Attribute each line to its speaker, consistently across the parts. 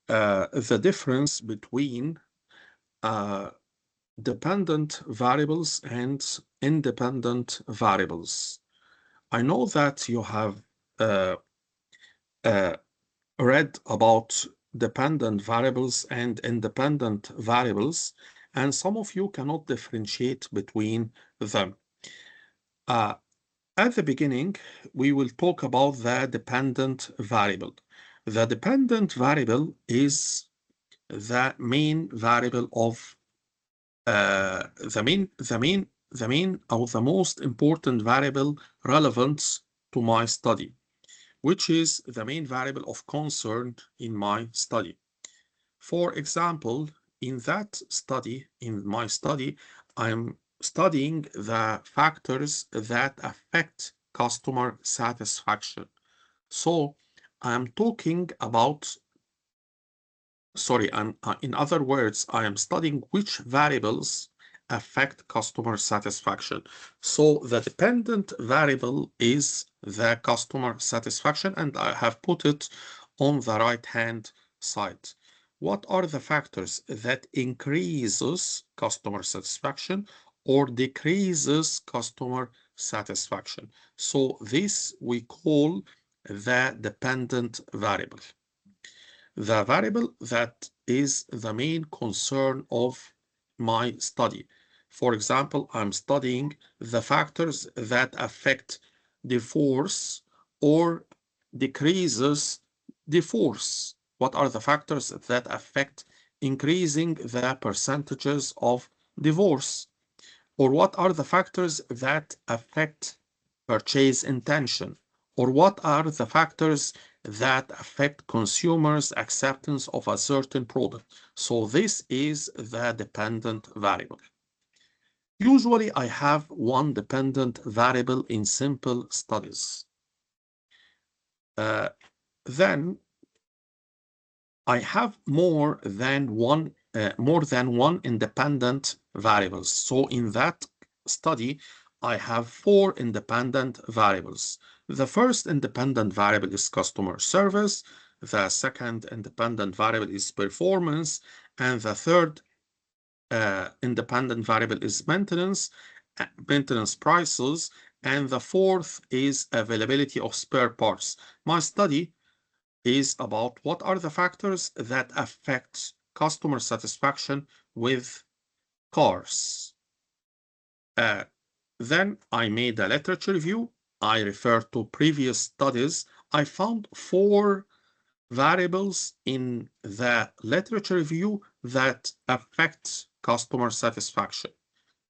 Speaker 1: the difference between dependent variables and independent variables. I know that you have read about dependent variables and independent variables, and some of you cannot differentiate between them. At the beginning, we will talk about the dependent variable. The dependent variable is the main variable of the main or the most important variable relevant to my study, which is the main variable of concern in my study. For example, in my study, I'm studying the factors that affect customer satisfaction. So I'm talking about, in other words, I am studying which variables affect customer satisfaction. So the dependent variable is the customer satisfaction, and I have put it on the right-hand side. What are the factors that increases customer satisfaction or decreases customer satisfaction? So this we call the dependent variable, the variable that is the main concern of my study. For example, I'm studying the factors that affect divorce or decreases divorce. What are the factors that affect increasing the percentages of divorce? Or what are the factors that affect purchase intention? Or what are the factors that affect consumers' acceptance of a certain product? So this is the dependent variable. Usually I have one dependent variable in simple studies. Then I have more than one independent variables. So in that study, I have 4 independent variables. The first independent variable is customer service. The second independent variable is performance. And the third independent variable is maintenance prices. And the fourth is availability of spare parts. My study is about what are the factors that affect customer satisfaction with cars. Then I made a literature review. I referred to previous studies. I found 4 variables in the literature review that affect customer satisfaction.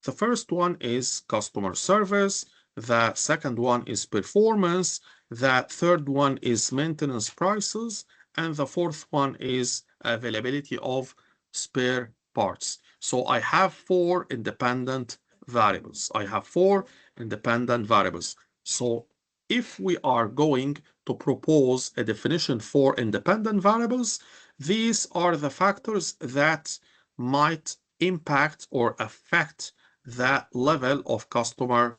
Speaker 1: The first one is customer service. The second one is performance. The third one is maintenance prices. And the fourth one is availability of spare parts. So I have 4 independent variables. So if we are going to propose a definition for independent variables, these are the factors that might impact or affect the level of customer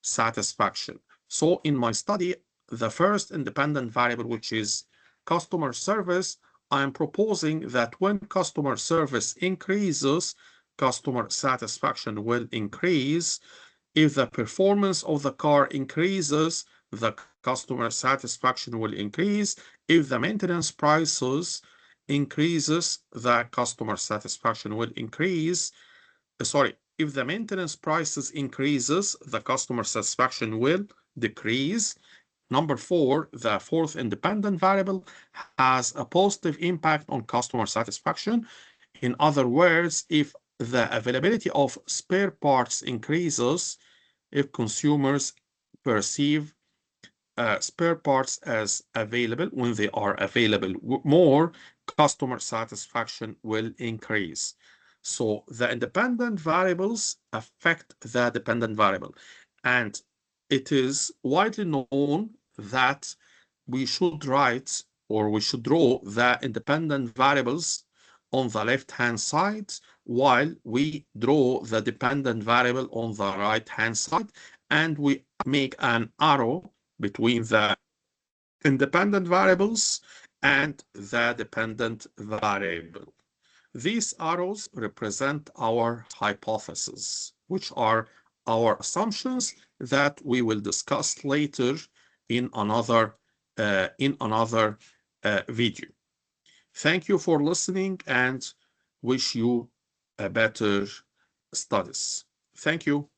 Speaker 1: satisfaction. So in my study, the first independent variable, which is customer service, I'm proposing that when customer service increases, customer satisfaction will increase. If the performance of the car increases, the customer satisfaction will increase. If the maintenance prices increases, the customer satisfaction will increase. If the maintenance prices increases, the customer satisfaction will decrease. Number 4, the fourth independent variable has a positive impact on customer satisfaction. In other words, if the availability of spare parts increases, if consumers perceive spare parts as available, when they are available more, customer satisfaction will increase. So the independent variables affect the dependent variable. And it is widely known that we should write or we should draw the independent variables on the left-hand side while we draw the dependent variable on the right-hand side, and we make an arrow between the independent variables and the dependent variable. These arrows represent our hypotheses, which are our assumptions that we will discuss later in another video. Thank you for listening and wish you a better studies. Thank you.